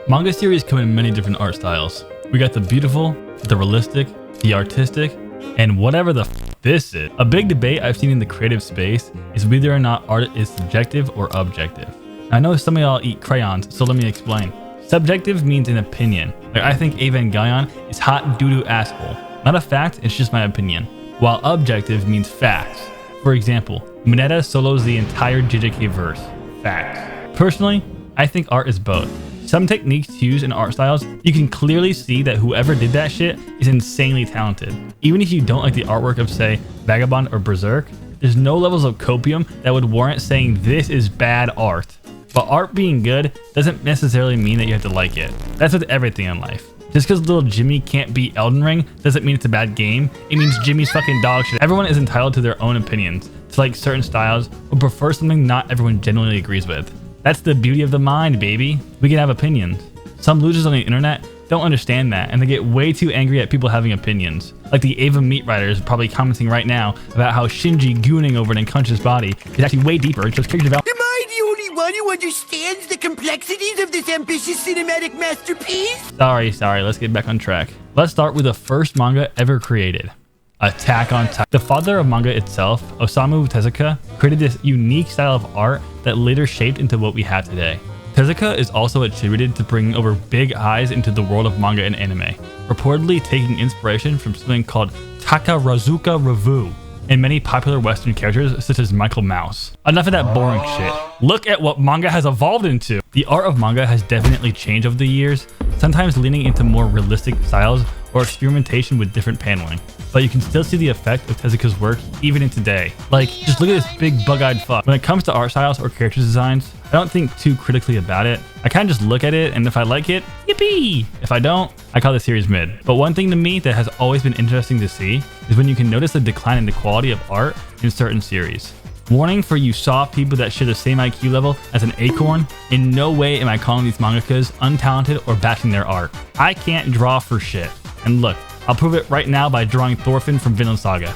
Manga series come in many different art styles. We got the beautiful, the realistic, the artistic, and whatever the this is. A big debate I've seen in the creative space is whether or not art is subjective or objective. I know some of y'all eat crayons, so let me explain. Subjective means an opinion. Like, I think Evangelion is hot doo-doo asshole. Not a fact, it's just my opinion. While objective means facts. For example, Mineta solos the entire JJK verse. Facts. Personally, I think art is both. Some techniques used in art styles, you can clearly see that whoever did that shit is insanely talented. Even if you don't like the artwork of, say, Vagabond or Berserk, there's no levels of copium that would warrant saying this is bad art. But art being good doesn't necessarily mean that you have to like it. That's with everything in life. Just because little Jimmy can't beat Elden Ring doesn't mean it's a bad game. It means Jimmy's fucking dog shit. Everyone is entitled to their own opinions, to like certain styles, or prefer something not everyone genuinely agrees with. That's the beauty of the mind, baby. We can have opinions. Some losers on the internet don't understand that, and they get way too angry at people having opinions. Like the Ava Meat writers probably commenting right now about how Shinji gooning over an unconscious body is actually way deeper. It's just character development. Am I the only one who understands the complexities of this ambitious cinematic masterpiece? Sorry, let's get back on track. Let's start with the first manga ever created. Attack on Titan. The father of manga itself, Osamu Tezuka, created this unique style of art that later shaped into what we have today. Tezuka is also attributed to bringing over big eyes into the world of manga and anime, reportedly taking inspiration from something called Takarazuka Revue and many popular Western characters such as Michael Mouse. Enough of that boring shit. Look at what manga has evolved into. The art of manga has definitely changed over the years, sometimes leaning into more realistic styles or experimentation with different paneling. But you can still see the effect of Tezuka's work even in today. Like, just look at this big bug-eyed fuck. When it comes to art styles or character designs, I don't think too critically about it. I kind of just look at it, and if I like it, yippee! If I don't, I call the series mid. But one thing to me that has always been interesting to see is when you can notice a decline in the quality of art in certain series. Warning for you soft people that share the same IQ level as an acorn, in no way am I calling these mangakas untalented or bashing their art. I can't draw for shit. And look, I'll prove it right now by drawing Thorfinn from Vinland Saga.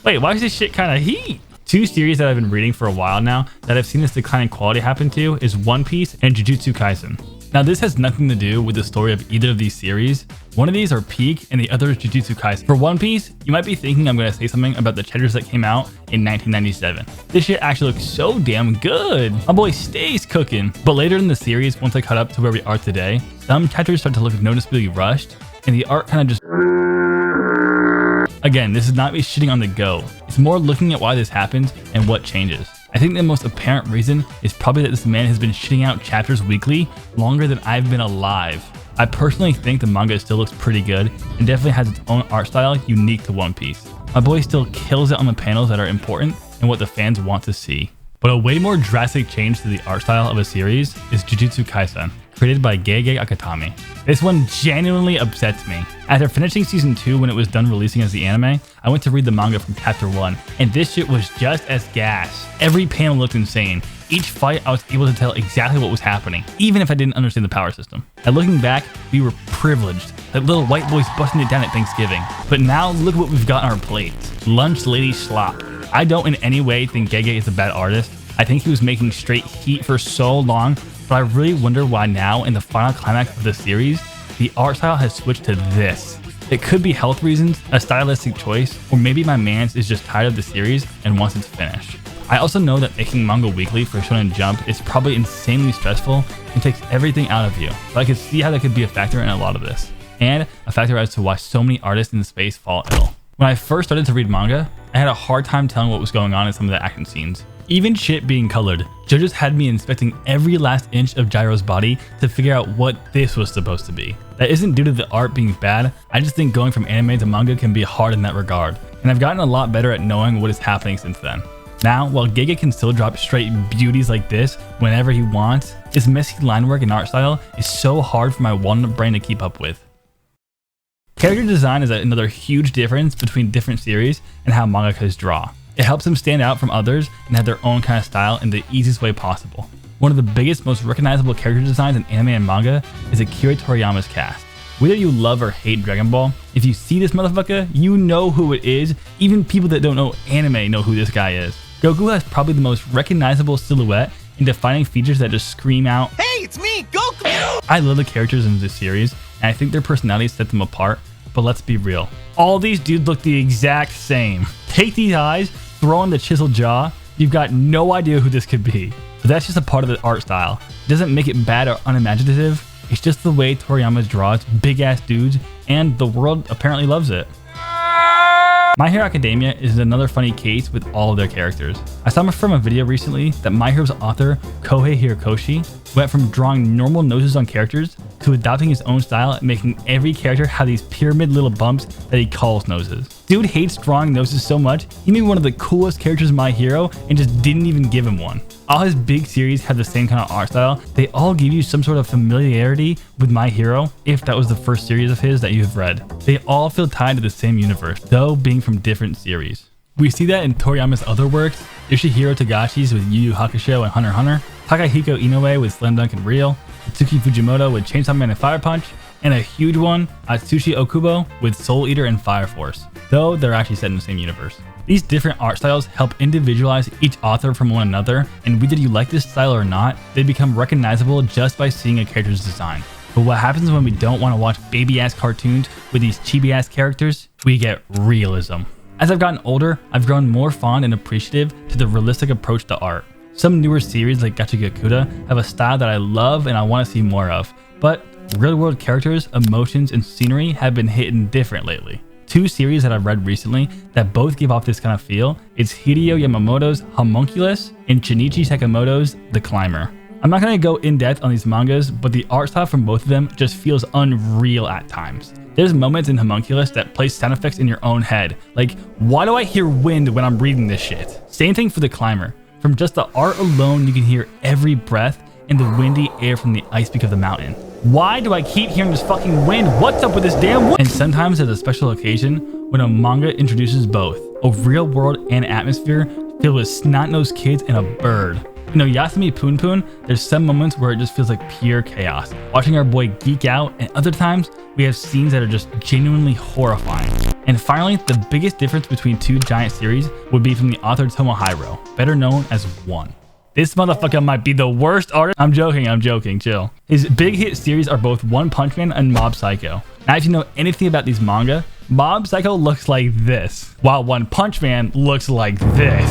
Wait, why is this shit kind of heat? Two series that I've been reading for a while now that I've seen this decline in quality happen to is One Piece and Jujutsu Kaisen. Now this has nothing to do with the story of either of these series. One of these are Peak and the other is Jujutsu Kaisen. For One Piece, you might be thinking I'm going to say something about the chapters that came out in 1997. This shit actually looks so damn good. My boy stays cooking. But later in the series, once I caught up to where we are today, some chapters start to look noticeably rushed and the art kind of just... Again, this is not me shitting on the go. It's more looking at why this happens and what changes. I think the most apparent reason is probably that this man has been shitting out chapters weekly longer than I've been alive. I personally think the manga still looks pretty good and definitely has its own art style unique to One Piece. My boy still kills it on the panels that are important and what the fans want to see. But a way more drastic change to the art style of a series is Jujutsu Kaisen, created by Gege Akutami. This one genuinely upsets me. After finishing season 2 when it was done releasing as the anime, I went to read the manga from chapter 1, and this shit was just as gas. Every panel looked insane. Each fight I was able to tell exactly what was happening, even if I didn't understand the power system. And looking back, we were privileged, like little white boys busting it down at Thanksgiving. But now look what we've got on our plates. Lunch Lady Slop. I don't in any way think Gege is a bad artist. I think he was making straight heat for so long, but I really wonder why now in the final climax of the series, the art style has switched to this. It could be health reasons, a stylistic choice, or maybe my mans is just tired of the series and wants it to finish. I also know that making manga weekly for Shonen Jump is probably insanely stressful and takes everything out of you, but I could see how that could be a factor in a lot of this, and a factor as to why so many artists in the space fall ill. When I first started to read manga, I had a hard time telling what was going on in some of the action scenes. Even shit being colored. JoJo's had me inspecting every last inch of Gyro's body to figure out what this was supposed to be. That isn't due to the art being bad, I just think going from anime to manga can be hard in that regard, and I've gotten a lot better at knowing what is happening since then. Now, while Gege can still drop straight beauties like this whenever he wants, his messy line work and art style is so hard for my walnut brain to keep up with. Character design is another huge difference between different series and how mangakas draw. It helps them stand out from others and have their own kind of style in the easiest way possible. One of the biggest, most recognizable character designs in anime and manga is Akira Toriyama's cast. Whether you love or hate Dragon Ball, if you see this motherfucker, you know who it is. Even people that don't know anime know who this guy is. Goku has probably the most recognizable silhouette and defining features that just scream out, Hey, it's me, I love the characters in this series, and I think their personalities set them apart, but let's be real. All these dudes look the exact same. Take these eyes, throw on the chiseled jaw, you've got no idea who this could be. But that's just a part of the art style. It doesn't make it bad or unimaginative, it's just the way Toriyama draws big ass dudes, and the world apparently loves it. My Hero Academia is another funny case with all of their characters. I saw from a video recently that My Hero's author, Kohei Horikoshi, went from drawing normal noses on characters to adopting his own style and making every character have these pyramid little bumps that he calls noses. Dude hates drawing noses so much, he made one of the coolest characters in My Hero and just didn't even give him one. All his big series have the same kind of art style. They all give you some sort of familiarity with My Hero, if that was the first series of his that you have read. They all feel tied to the same universe, though being from different series. We see that in Toriyama's other works, Yoshihiro Togashi's with Yu Yu Hakusho and Hunter x Hunter, Takahiko Inoue with Slam Dunk and Real, Itsuki Fujimoto with Chainsaw Man and Fire Punch, and a huge one, Atsushi Okubo with Soul Eater and Fire Force, though they're actually set in the same universe. These different art styles help individualize each author from one another, and whether you like this style or not, they become recognizable just by seeing a character's design. But what happens when we don't want to watch baby-ass cartoons with these chibi-ass characters? We get realism. As I've gotten older, I've grown more fond and appreciative to the realistic approach to art. Some newer series like Gacha Gakuta have a style that I love and I want to see more of, but real-world characters, emotions, and scenery have been hitting different lately. Two series that I've read recently that both give off this kind of feel is Hideo Yamamoto's Homunculus and Shinichi Sakamoto's The Climber. I'm not going to go in depth on these mangas, but the art style from both of them just feels unreal at times. There's moments in Homunculus that play sound effects in your own head, like, why do I hear wind when I'm reading this shit? Same thing for The Climber. From just the art alone, you can hear every breath and the windy air from the ice peak of the mountain. Why do I keep hearing this fucking wind? What's up with this damn wind? And sometimes there's a special occasion when a manga introduces both a real world and atmosphere filled with snot-nosed kids and a bird. You know, Yasumi Poon Poon, there's some moments where it just feels like pure chaos, watching our boy geek out, and other times we have scenes that are just genuinely horrifying. And finally, the biggest difference between two giant series would be from the author Tomohiro, better known as One. This motherfucker might be the worst artist. I'm joking, chill. His big hit series are both One Punch Man and Mob Psycho. Now, if you know anything about these manga, Mob Psycho looks like this, while One Punch Man looks like this.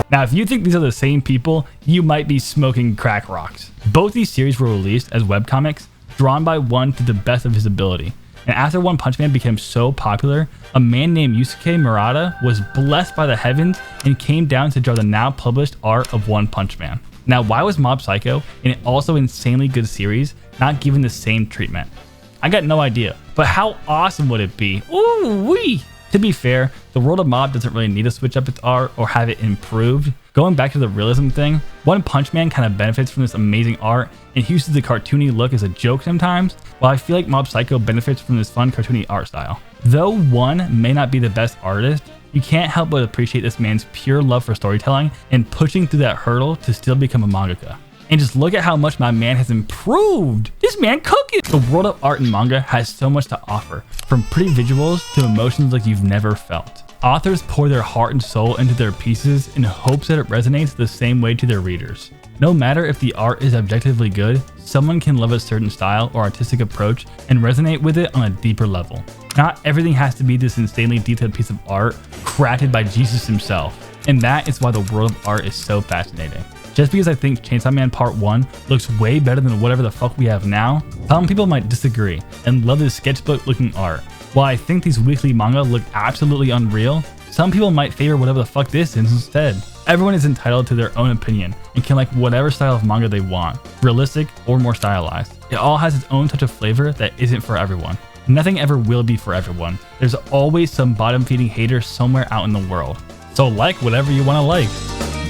Now, if you think these are the same people, you might be smoking crack rocks. Both these series were released as webcomics, drawn by One to the best of his ability. And after One Punch Man became so popular, a man named Yusuke Murata was blessed by the heavens and came down to draw the now published art of One Punch Man. Now, why was Mob Psycho, an also insanely good series, not given the same treatment? I got no idea, but how awesome would it be? Ooh wee! To be fair, the world of Mob doesn't really need to switch up its art or have it improved. Going back to the realism thing, One Punch Man kind of benefits from this amazing art and uses the cartoony look as a joke sometimes, while I feel like Mob Psycho benefits from this fun cartoony art style. Though One may not be the best artist, you can't help but appreciate this man's pure love for storytelling and pushing through that hurdle to still become a mangaka. And just look at how much my man has improved. This man cooking. The world of art and manga has so much to offer, from pretty visuals to emotions like you've never felt. Authors pour their heart and soul into their pieces in hopes that it resonates the same way to their readers. No matter if the art is objectively good, someone can love a certain style or artistic approach and resonate with it on a deeper level. Not everything has to be this insanely detailed piece of art crafted by Jesus himself. And that is why the world of art is so fascinating. Just because I think Chainsaw Man Part 1 looks way better than whatever the fuck we have now, some people might disagree and love this sketchbook looking art. While I think these weekly manga look absolutely unreal, some people might favor whatever the fuck this is instead. Everyone is entitled to their own opinion and can like whatever style of manga they want, realistic or more stylized. It all has its own touch of flavor that isn't for everyone. Nothing ever will be for everyone. There's always some bottom feeding hater somewhere out in the world. So like whatever you want to like.